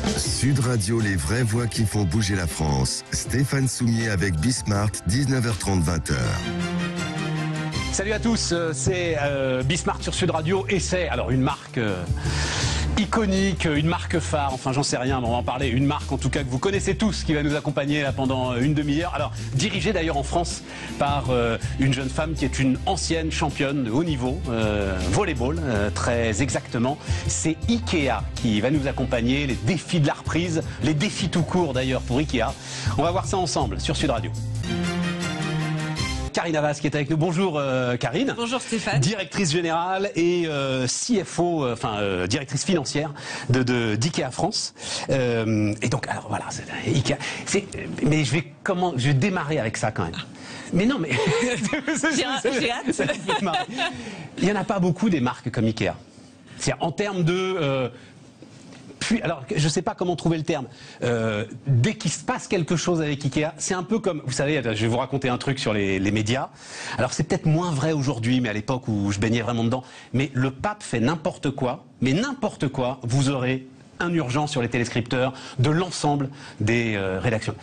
Sud Radio, les vraies voix qui font bouger la France. Stéphane Soumier avec Bismart, 19h30, 20h. Salut à tous, c'est Bismart sur Sud Radio et c'est alors une marque iconique, une marque phare, enfin j'en sais rien, mais on va en parler, une marque en tout cas que vous connaissez tous qui va nous accompagner là pendant une demi-heure. Alors dirigée d'ailleurs en France par une jeune femme qui est une ancienne championne de haut niveau, volleyball très exactement. C'est Ikea qui va nous accompagner, les défis de la reprise, les défis tout court d'ailleurs pour Ikea. On va voir ça ensemble sur Sud Radio. Karine Havas qui est avec nous. Bonjour Karine. Bonjour Stéphane. Directrice générale et CFO, directrice financière d'IKEA France. Et donc, alors voilà, Ikea. Mais je vais démarrer avec ça quand même. Mais non, mais j'ai hâte. Il n'y en a pas beaucoup des marques comme Ikea. C'est-à-dire en termes de alors, je ne sais pas comment trouver le terme. Dès qu'il se passe quelque chose avec Ikea, c'est un peu comme, vous savez, je vais vous raconter un truc sur les médias. Alors, c'est peut-être moins vrai aujourd'hui, mais à l'époque où je baignais vraiment dedans. Mais le pape fait n'importe quoi, vous aurez un urgent sur les téléscripteurs de l'ensemble des rédactions.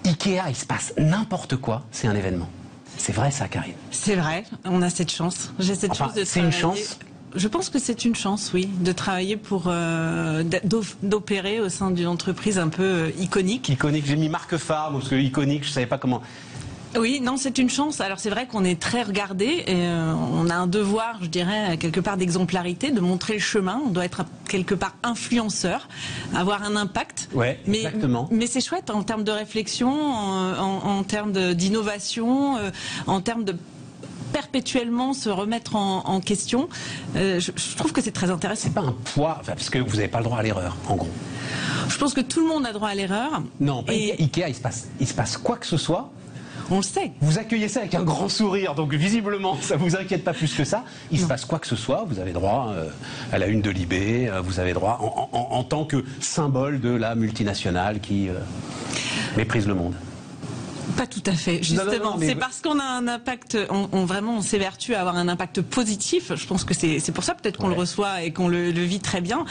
Ikea, il se passe n'importe quoi, c'est un événement. C'est vrai ça, Karine? C'est vrai, on a cette chance. J'ai cette chance de travailler. C'est une chance? Je pense que c'est une chance, oui, de travailler pour d'opérer au sein d'une entreprise un peu iconique. Iconique, j'ai mis marque phare parce que iconique, je savais pas comment. Oui, non, c'est une chance. Alors c'est vrai qu'on est très regardé et on a un devoir, je dirais, quelque part d'exemplarité, de montrer le chemin. On doit être quelque part influenceur, avoir un impact. Ouais, exactement. Mais c'est chouette en termes de réflexion, en termes d'innovation, en termes de perpétuellement se remettre en question. Je trouve que c'est très intéressant. C'est pas un poids, parce que vous n'avez pas le droit à l'erreur, en gros. Je pense que tout le monde a droit à l'erreur. Non, Ikea, il se passe quoi que ce soit. On le sait. Vous accueillez ça avec un grand sourire, donc visiblement, ça vous inquiète pas plus que ça. Il se passe quoi que ce soit, vous avez droit à la une de Libé, vous avez droit en tant que symbole de la multinationale qui méprise le monde. Pas tout à fait, justement. C'est parce qu'on a un impact, on s'évertue à avoir un impact positif. Je pense que c'est pour ça peut-être qu'on le reçoit et qu'on le vit très bien.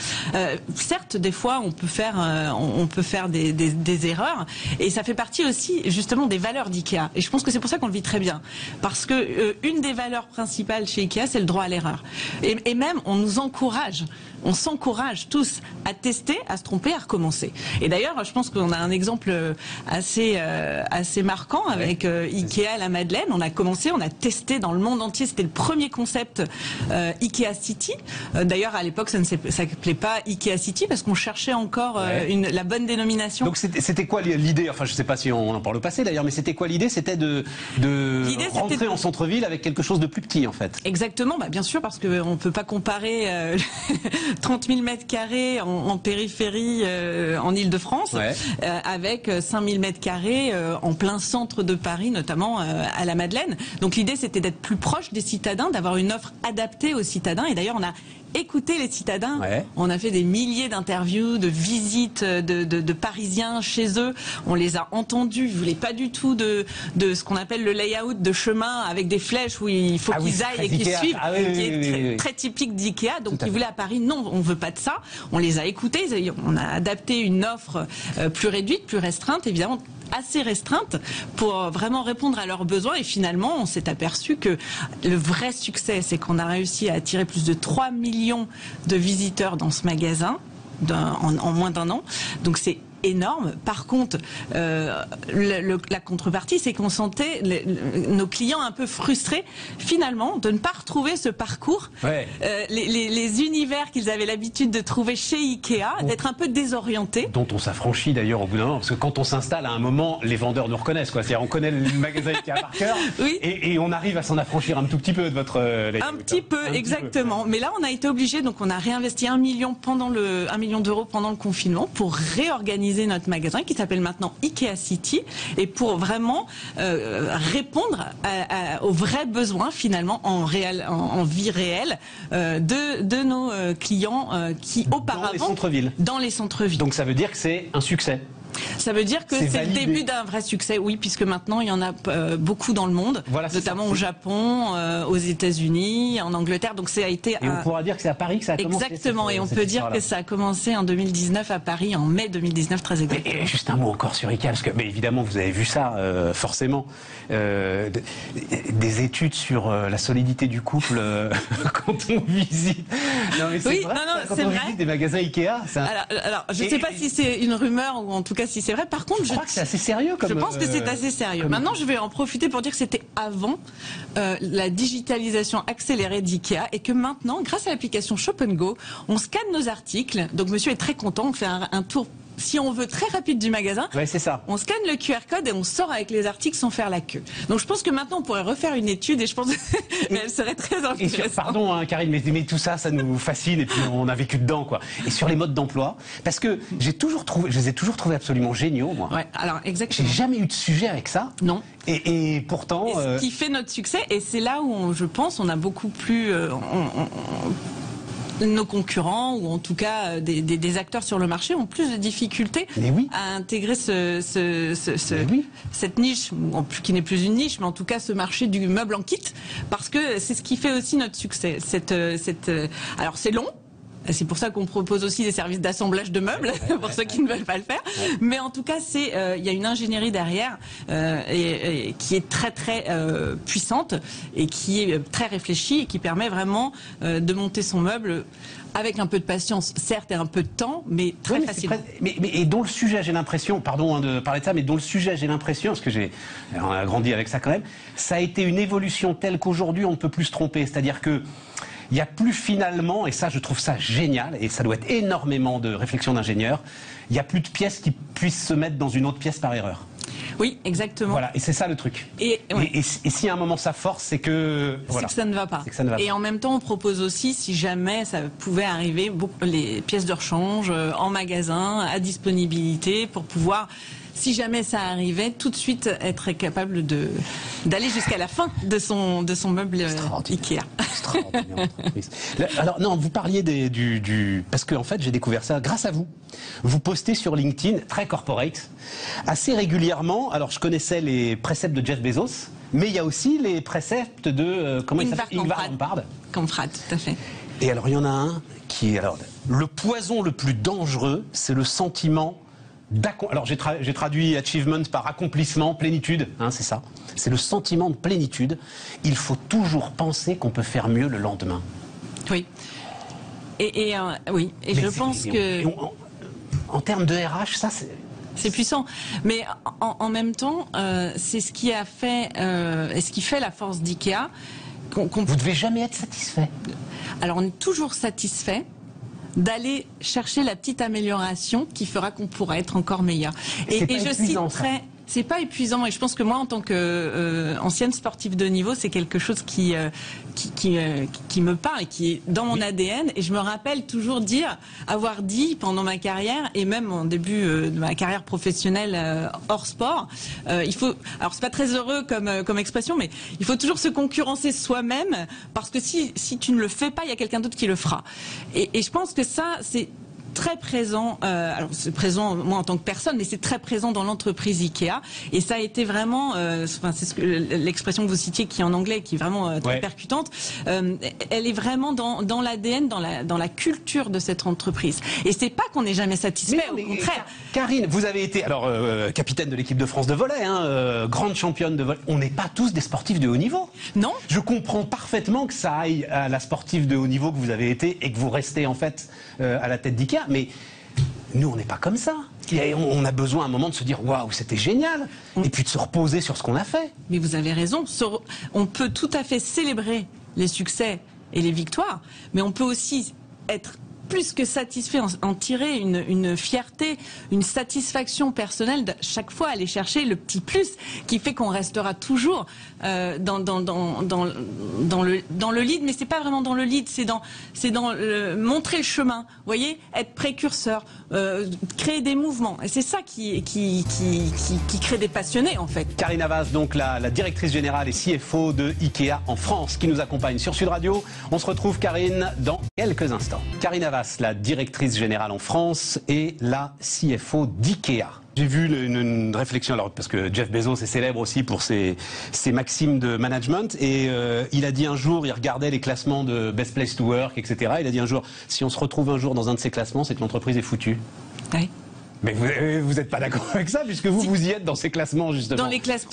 Certes, des fois, on peut faire des erreurs, et ça fait partie aussi justement des valeurs d'IKEA. Et je pense que c'est pour ça qu'on le vit très bien, parce que une des valeurs principales chez IKEA, c'est le droit à l'erreur. Et même, on nous encourage. On s'encourage tous à tester, à se tromper, à recommencer. Et d'ailleurs, je pense qu'on a un exemple assez marquant avec Ikea à la Madeleine. On a commencé, on a testé dans le monde entier. C'était le premier concept Ikea City. D'ailleurs, à l'époque, ça s'appelait pas Ikea City parce qu'on cherchait encore la bonne dénomination. Donc c'était quoi l'idée? Enfin, je sais pas si on en parle au passé d'ailleurs, mais c'était quoi l'idée? C'était de rentrer en centre-ville avec quelque chose de plus petit en fait. Exactement, bien sûr, parce qu'on ne peut pas comparer 30 000 mètres carrés en périphérie en Île-de-France avec 5 000 mètres carrés en plein centre de Paris, notamment à la Madeleine. Donc l'idée, c'était d'être plus proche des citadins, d'avoir une offre adaptée aux citadins. Et d'ailleurs, on a écouté les citadins. On a fait des milliers d'interviews, de visites de Parisiens chez eux. On les a entendus. Ils ne voulaient pas du tout de ce qu'on appelle le layout de chemin avec des flèches où il faut qu'ils aillent et qu'ils suivent, qui est très typique d'IKEA. Donc ils voulaient à Paris, non, on ne veut pas de ça. On les a écoutés. On a adapté une offre plus réduite, plus restreinte, évidemment assez restreinte pour vraiment répondre à leurs besoins. Et finalement, on s'est aperçu que le vrai succès, c'est qu'on a réussi à attirer plus de 3 millions de visiteurs dans ce magasin en moins d'un an. Donc c'est énorme. Par contre, la contrepartie, c'est qu'on sentait nos clients un peu frustrés, finalement, de ne pas retrouver ce parcours, les univers qu'ils avaient l'habitude de trouver chez Ikea, d'être un peu désorientés. Dont on s'affranchit d'ailleurs au bout d'un moment, parce que quand on s'installe à un moment, les vendeurs nous reconnaissent, quoi. C'est-à-dire, on connaît le magasin Ikea par cœur, et on arrive à s'en affranchir un tout petit peu de votre... un petit peu, exactement. Mais là, on a été obligé, donc on a réinvesti 1 million d'euros pendant le confinement pour réorganiser notre magasin qui s'appelle maintenant Ikea City, et pour vraiment répondre aux vrais besoins finalement en vie réelle de nos clients qui auparavant dans les centres-villes. Donc ça veut dire que c'est un succès. Ça veut dire que c'est le début d'un vrai succès, oui, puisque maintenant il y en a beaucoup dans le monde, voilà, notamment au Japon, aux États-Unis, en Angleterre. Donc ça a été. Et on pourra dire que c'est à Paris que ça a commencé. Exactement, et on peut dire que ça a commencé en 2019 à Paris, en mai 2019, très exactement. Et juste un mot encore sur IKEA, parce que mais évidemment vous avez vu ça, forcément, des études sur la solidité du couple quand on visite. Non mais c'est oui, vrai, non, quand c'est on vrai. visite des magasins IKEA. Ça... Alors je ne sais pas si c'est une rumeur ou en tout cas si c'est vrai. Par contre, je crois que c'est assez sérieux. Je pense que c'est assez sérieux. Maintenant, je vais en profiter pour dire que c'était avant la digitalisation accélérée d'IKEA et que maintenant, grâce à l'application Shop & Go, on scanne nos articles. Donc, monsieur est très content. On fait un tour, si on veut, très rapide du magasin. Ouais, c'est ça. On scanne le QR code et on sort avec les articles sans faire la queue. Donc, je pense que maintenant, on pourrait refaire une étude et je pense qu'elle serait très intéressante. Pardon, hein, Karine, mais tout ça, ça nous fascine et puis on a vécu dedans, quoi. Et sur les modes d'emploi, parce que je les ai toujours trouvés absolument géniaux, moi. Ouais, alors exactement. J'ai jamais eu de sujet avec ça. Non. Et pourtant. Et ce qui fait notre succès, et c'est là où je pense, on a beaucoup plus. Nos concurrents, ou en tout cas des acteurs sur le marché, ont plus de difficultés à intégrer cette niche, qui n'est plus une niche, mais en tout cas ce marché du meuble en kit, parce que c'est ce qui fait aussi notre succès. Alors c'est long. C'est pour ça qu'on propose aussi des services d'assemblage de meubles pour ceux qui ne veulent pas le faire. Mais en tout cas, il y a une ingénierie derrière et qui est très très puissante et qui est très réfléchie et qui permet vraiment de monter son meuble avec un peu de patience, certes, et un peu de temps, mais très facilement. Et dont le sujet, j'ai l'impression, pardon de parler de ça, mais dont le sujet, j'ai l'impression, parce que on a grandi avec ça quand même, ça a été une évolution telle qu'aujourd'hui on ne peut plus se tromper. C'est-à-dire que il n'y a plus finalement, et ça je trouve ça génial, et ça doit être énormément de réflexion d'ingénieurs, il n'y a plus de pièces qui puissent se mettre dans une autre pièce par erreur. Oui, exactement. Voilà, et c'est ça le truc. Et si à un moment ça force, c'est que... Voilà. C'est que ça ne va pas. Et en même temps, on propose aussi, si jamais ça pouvait arriver, les pièces de rechange en magasin, à disponibilité, pour pouvoir... Si jamais ça arrivait, tout de suite être capable d'aller jusqu'à la fin de son meuble Ikea. Extraordinaire entreprise. Alors non, vous parliez parce que en fait j'ai découvert ça grâce à vous. Vous postez sur LinkedIn, très corporate, assez régulièrement. Alors je connaissais les préceptes de Jeff Bezos, mais il y a aussi les préceptes de Ingvar Kamprad, tout à fait. Et alors il y en a un qui est le poison le plus dangereux, c'est le sentiment. Alors j'ai traduit achievement par accomplissement, plénitude, hein, c'est ça. C'est le sentiment de plénitude. Il faut toujours penser qu'on peut faire mieux le lendemain. Oui. Et je pense que... En termes de RH, ça c'est puissant, mais en même temps, c'est ce qui a fait et ce qui fait la force d'IKEA. Vous ne devez jamais être satisfait. Alors on est toujours satisfait d'aller chercher la petite amélioration qui fera qu'on pourra être encore meilleur. Et je citerai... C'est pas épuisant, et je pense que moi, en tant qu'ancienne sportive de haut niveau, c'est quelque chose qui me parle et qui est dans mon ADN. Et je me rappelle toujours avoir dit pendant ma carrière, et même en début de ma carrière professionnelle hors sport, il faut. Alors c'est pas très heureux comme expression, mais il faut toujours se concurrencer soi-même, parce que si tu ne le fais pas, il y a quelqu'un d'autre qui le fera. Et je pense que ça, c'est très présent, alors c'est présent moi en tant que personne, mais c'est très présent dans l'entreprise IKEA, et ça a été vraiment, c'est l'expression que vous citiez qui est en anglais, qui est vraiment très percutante, elle est vraiment dans l'ADN, dans la culture de cette entreprise. Et c'est pas qu'on n'est jamais satisfait, au contraire. Karine, vous avez été capitaine de l'équipe de France de volley, grande championne de volley. On n'est pas tous des sportifs de haut niveau. Non. Je comprends parfaitement que ça aille à la sportive de haut niveau que vous avez été et que vous restez en fait à la tête d'IKEA. Mais nous, on n'est pas comme ça. Et on a besoin à un moment de se dire waouh, c'était génial, et puis de se reposer sur ce qu'on a fait. Mais vous avez raison. On peut tout à fait célébrer les succès et les victoires, mais on peut aussi être plus que satisfait, en tirer une fierté, une satisfaction personnelle, de chaque fois aller chercher le petit plus qui fait qu'on restera toujours dans le lead, mais c'est pas vraiment dans le lead, c'est dans montrer le chemin, vous voyez, être précurseur, créer des mouvements, et c'est ça qui crée des passionnés en fait. Karine Havas, donc la directrice générale et CFO de IKEA en France, qui nous accompagne sur Sud Radio. On se retrouve, Karine, dans quelques instants. Karine Havas, la directrice générale en France et la CFO d'IKEA. J'ai vu une réflexion, alors, parce que Jeff Bezos est célèbre aussi pour ses maximes de management, et il a dit un jour, il regardait les classements de Best Place to Work, etc. Il a dit un jour, si on se retrouve un jour dans un de ces classements, c'est que l'entreprise est foutue. Oui. Mais vous n'êtes pas d'accord avec ça, puisque vous y êtes dans ces classements, justement. Dans les classements.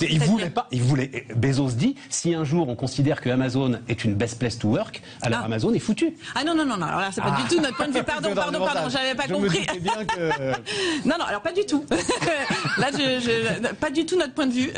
Il voulait, Bezos dit, si un jour on considère que Amazon est une best place to work, alors Amazon est foutu. Ah non, alors là, c'est pas du tout notre point de vue. Pardon, j'avais pas compris. Bien que... non, alors pas du tout. Là, pas du tout notre point de vue.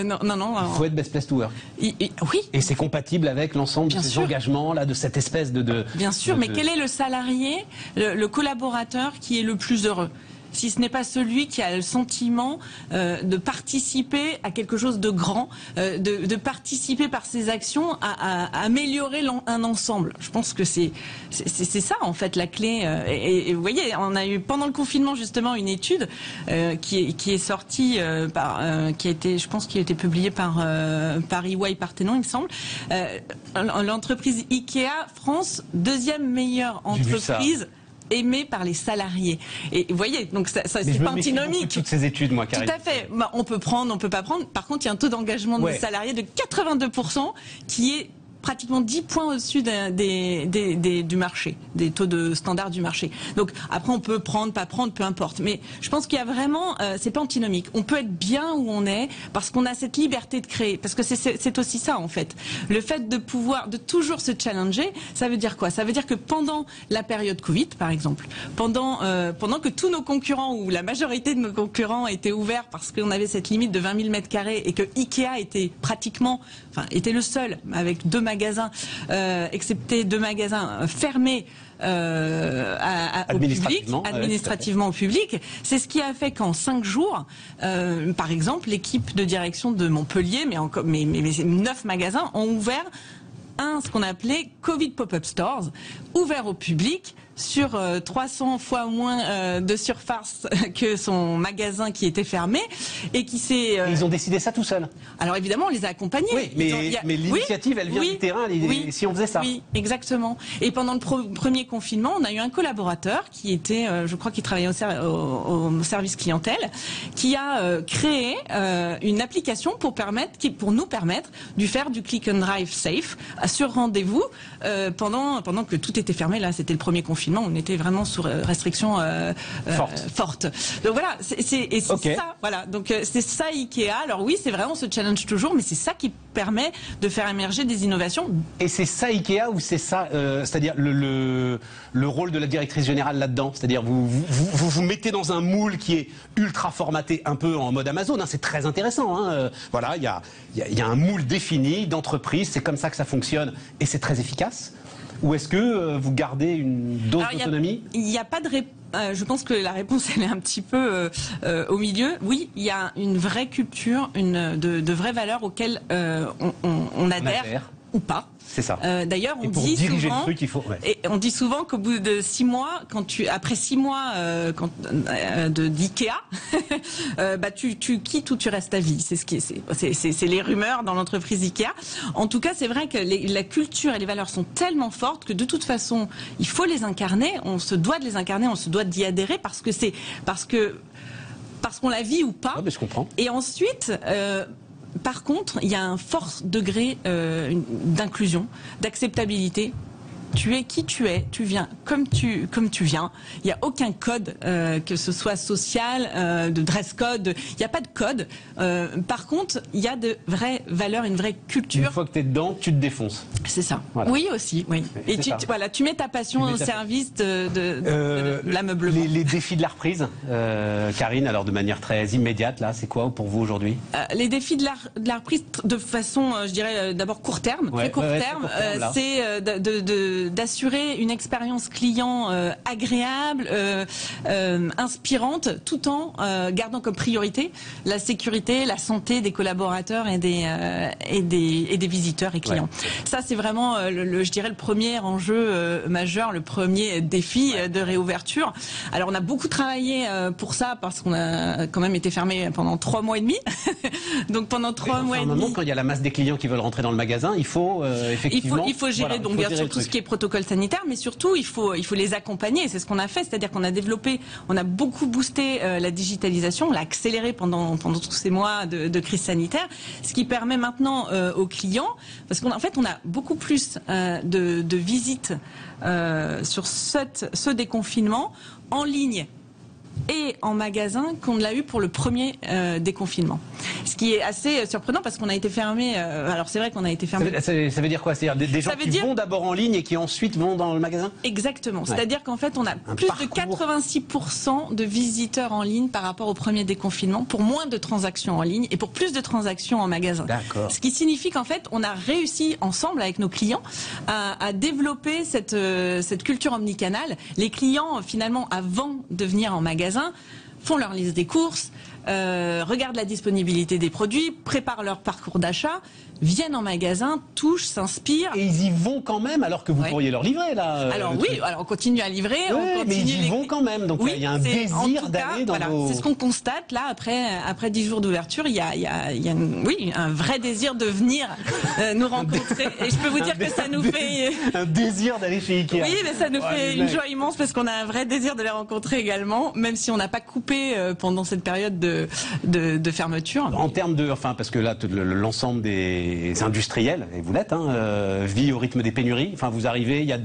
Non. Il faut être best place to work. Oui. Et c'est compatible avec l'ensemble de ces engagements, là, de cette espèce de... Bien sûr, mais quel est le salarié, le collaborateur qui est le plus heureux ? Si ce n'est pas celui qui a le sentiment de participer à quelque chose de grand, de participer par ses actions à améliorer un ensemble. Je pense que c'est ça en fait la clé. Et vous voyez, on a eu pendant le confinement justement une étude qui est sortie qui a été, je pense, qui a été publiée par EY Parthenon, il me semble. L'entreprise Ikea France, deuxième meilleure entreprise aimé par les salariés. Et vous voyez, donc ça c'est pas antinomique. Toutes ces études, moi, Karine. Tout à fait. Bah, on peut prendre, on peut pas prendre. Par contre, il y a un taux d'engagement des salariés de 82% qui est pratiquement 10 points au-dessus du marché, des taux de standard du marché. Donc après on peut prendre, pas prendre, peu importe. Mais je pense qu'il y a vraiment, c'est pas antinomique. On peut être bien où on est parce qu'on a cette liberté de créer. Parce que c'est aussi ça en fait. Le fait de toujours se challenger, ça veut dire quoi? Ça veut dire que pendant la période Covid, par exemple, pendant que tous nos concurrents ou la majorité de nos concurrents étaient ouverts parce qu'on avait cette limite de 20 000 mètres carrés et que Ikea était était le seul avec 2 magasins, excepté 2 magasins fermés au public, administrativement au public. C'est ce qui a fait qu'en 5 jours, par exemple, l'équipe de direction de Montpellier, mais 9 magasins ont ouvert ce qu'on appelait Covid Pop-up Stores, ouvert au public sur 300 fois moins de surface que son magasin qui était fermé et qui s'est... Ils ont décidé ça tout seuls. Alors évidemment, on les a accompagnés. Oui, mais l'initiative, elle vient du terrain, si on faisait ça. Oui, exactement. Et pendant le premier confinement, on a eu un collaborateur qui était, je crois qu'il travaillait au service clientèle, qui a créé une application pour nous permettre de faire du click and drive safe sur rendez-vous pendant que tout était fermé. Là, c'était le premier confinement. On était vraiment sous restriction forte. Donc voilà, c'est ça. Voilà. Donc c'est ça Ikea. Alors oui, c'est vrai, on se challenge toujours, mais c'est ça qui permet de faire émerger des innovations. Et c'est ça Ikea ou c'est ça, c'est-à-dire le rôle de la directrice générale là-dedans? C'est-à-dire vous mettez dans un moule qui est ultra formaté, un peu en mode Amazon. Hein, c'est très intéressant. Hein, voilà, il y a un moule défini d'entreprise. C'est comme ça que ça fonctionne et c'est très efficace. Ou est-ce que vous gardez une dose d'autonomie? Il n'y a pas de réponse. Je pense que la réponse elle est un petit peu au milieu. Oui, il y a une vraie culture, de vraies valeurs auxquelles on adhère ou pas. C'est ça. D'ailleurs, on dit souvent, le truc, et on dit souvent qu'au bout de 6 mois, après 6 mois d'IKEA, tu quittes ou tu restes à vie. C'est les rumeurs dans l'entreprise IKEA. En tout cas, c'est vrai que la culture et les valeurs sont tellement fortes que de toute façon, il faut les incarner. On se doit de les incarner, on se doit d'y adhérer parce qu'on la vit ou pas. Ouais, mais je comprends. Et ensuite. Par contre, il y a un fort degré d'inclusion, d'acceptabilité. Tu es qui tu es, tu viens comme tu viens. Il n'y a aucun code, que ce soit social, de dress code. Il n'y a pas de code. Par contre, il y a de vraies valeurs, une vraie culture. Une fois que tu es dedans, tu te défonces. C'est ça. Voilà. Oui aussi. Oui. Et tu mets ta passion au service de l'ameublement. Les défis de la reprise, Karine, alors de manière très immédiate, là, c'est quoi pour vous aujourd'hui? Les défis de la reprise, de façon, je dirais, d'abord court terme. Très court terme, c'est d'assurer une expérience client agréable, inspirante, tout en gardant comme priorité la sécurité, la santé des collaborateurs et des visiteurs et clients. Ouais. Ça, c'est vraiment, je dirais, le premier enjeu majeur, le premier défi de réouverture. Alors, on a beaucoup travaillé pour ça parce qu'on a quand même été fermé pendant 3 mois et demi. Donc, pendant 3 mois et demi. Quand il y a la masse des clients qui veulent rentrer dans le magasin, il faut effectivement... Il faut gérer, donc bien sûr, tout ce qui est protocoles sanitaires, mais surtout il faut les accompagner. Et c'est ce qu'on a fait, c'est-à-dire qu'on a développé, on a beaucoup boosté la digitalisation, on l'a accéléré pendant tous ces mois de crise sanitaire, ce qui permet maintenant aux clients, parce qu'en fait on a beaucoup plus de visites sur ce déconfinement en ligne et en magasin qu'on l'a eu pour le premier déconfinement. Ce qui est assez surprenant parce qu'on a été fermé. Alors c'est vrai qu'on a été fermé. Ça veut dire quoi? C'est-à-dire des gens qui vont d'abord en ligne et qui ensuite vont dans le magasin? Exactement. Ouais. C'est-à-dire qu'en fait on a plus de 86% de visiteurs en ligne par rapport au premier déconfinement, pour moins de transactions en ligne et pour plus de transactions en magasin. D'accord. Ce qui signifie qu'en fait on a réussi ensemble avec nos clients à développer cette culture omnicanale. Les clients finalement avant de venir en magasin font leur liste des courses, regardent la disponibilité des produits, préparent leur parcours d'achat, viennent en magasin, touchent, s'inspirent. Et ils y vont quand même, alors que vous pourriez leur livrer, là. Alors oui, alors on continue à livrer. On continue, mais ils y vont quand même, donc il y a un désir d'aller dans vos... C'est ce qu'on constate, là, après 10 jours d'ouverture, il y a un vrai désir de venir nous rencontrer. Et je peux vous dire que ça nous fait... Un désir d'aller chez Ikea. Oui, mais ça nous fait une joie immense, parce qu'on a un vrai désir de les rencontrer également, même si on n'a pas coupé pendant cette période de fermeture. En termes de... Enfin, parce que là, l'ensemble des industriels, et vous l'êtes, vit au rythme des pénuries. Enfin, vous arrivez, il y a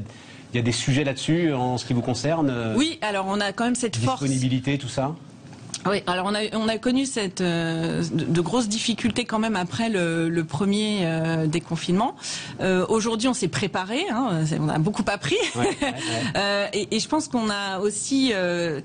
des sujets là-dessus en ce qui vous concerne. Oui, alors on a quand même cette force. Disponibilité, tout ça. Oui, alors on a connu de grosses difficultés quand même après le premier déconfinement. Aujourd'hui, on s'est préparé, on a beaucoup appris, et je pense qu'on a aussi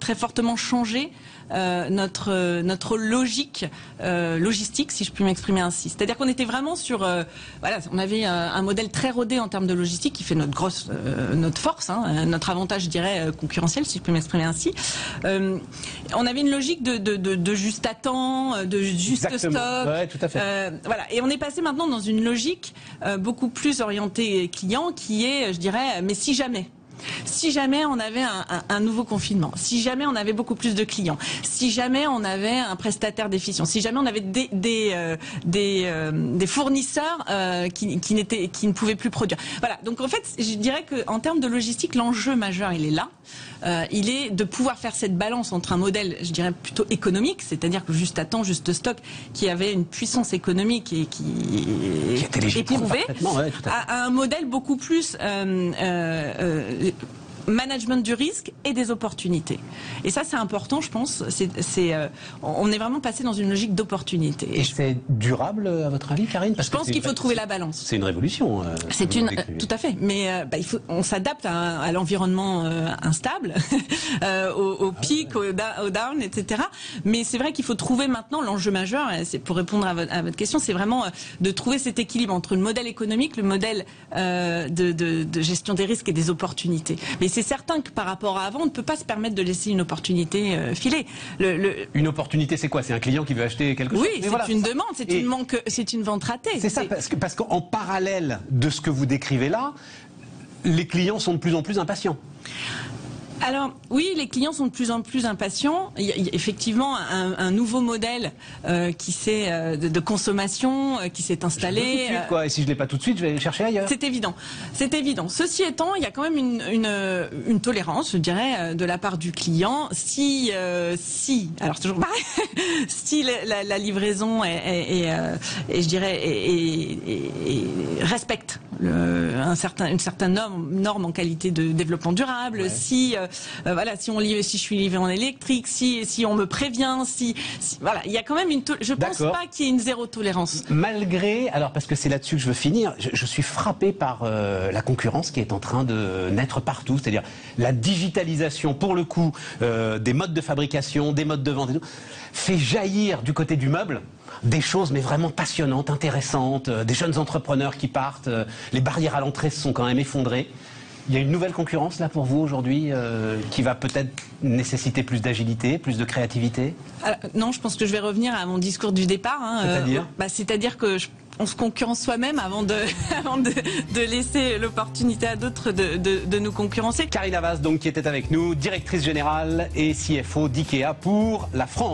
très fortement changé notre logique logistique, si je puis m'exprimer ainsi. C'est-à-dire qu'on était vraiment sur, on avait un modèle très rodé en termes de logistique qui fait notre force, notre avantage, je dirais, concurrentiel, si je peux m'exprimer ainsi. On avait une logique de juste à temps, de juste stock. Ouais, tout à fait. Et on est passé maintenant dans une logique beaucoup plus orientée client, qui est, je dirais, mais si jamais. Si jamais on avait un nouveau confinement, si jamais on avait beaucoup plus de clients, si jamais on avait un prestataire déficient, si jamais on avait des fournisseurs qui ne pouvaient plus produire. Voilà. Donc en fait, je dirais qu'en termes de logistique, l'enjeu majeur, il est là. Il est de pouvoir faire cette balance entre un modèle, je dirais, plutôt économique, c'est-à-dire que juste à temps, juste stock, qui avait une puissance économique et qui est éprouvée, à un modèle beaucoup plus management du risque et des opportunités. Et ça, c'est important, je pense. On est vraiment passé dans une logique d'opportunité. Et c'est durable, à votre avis, Karine? Je pense qu'il faut trouver la balance. C'est une révolution. Tout à fait. Mais on s'adapte à l'environnement instable, au pic, au down, etc. Mais c'est vrai qu'il faut trouver maintenant l'enjeu majeur. C'est pour répondre à votre question, c'est vraiment de trouver cet équilibre entre le modèle économique, le modèle de gestion des risques et des opportunités. Mais c'est certain que par rapport à avant, on ne peut pas se permettre de laisser une opportunité filer. Une opportunité, c'est quoi? C'est un client qui veut acheter quelque chose? Oui, c'est une demande, c'est une vente ratée. C'est ça, parce qu'en parallèle de ce que vous décrivez là, les clients sont de plus en plus impatients. Alors oui, les clients sont de plus en plus impatients. Il y a effectivement un nouveau modèle de consommation qui s'est installé. Tout de suite, quoi. Et si je l'ai pas tout de suite, je vais aller le chercher ailleurs. C'est évident. C'est évident. Ceci étant, il y a quand même une tolérance, je dirais, de la part du client. Si alors toujours pareil, si la livraison je dirais, respecte une certaine norme en qualité de développement durable, si je suis livré en électrique, si on me prévient, il y a quand même je pense pas qu'il y ait une zéro tolérance. Malgré, alors parce que c'est là-dessus que je veux finir, je suis frappé par la concurrence qui est en train de naître partout, c'est-à-dire la digitalisation, pour le coup, des modes de fabrication, des modes de vente, et tout, fait jaillir du côté du meuble des choses mais vraiment passionnantes, intéressantes, des jeunes entrepreneurs qui partent, les barrières à l'entrée se sont quand même effondrées. Il y a une nouvelle concurrence là pour vous aujourd'hui qui va peut-être nécessiter plus d'agilité, plus de créativité? Non, je pense que je vais revenir à mon discours du départ. C'est-à-dire c'est-à-dire que on se concurrence soi-même avant de laisser l'opportunité à d'autres de nous concurrencer. Karine Havas, donc, qui était avec nous, directrice générale et CFO d'IKEA pour la France.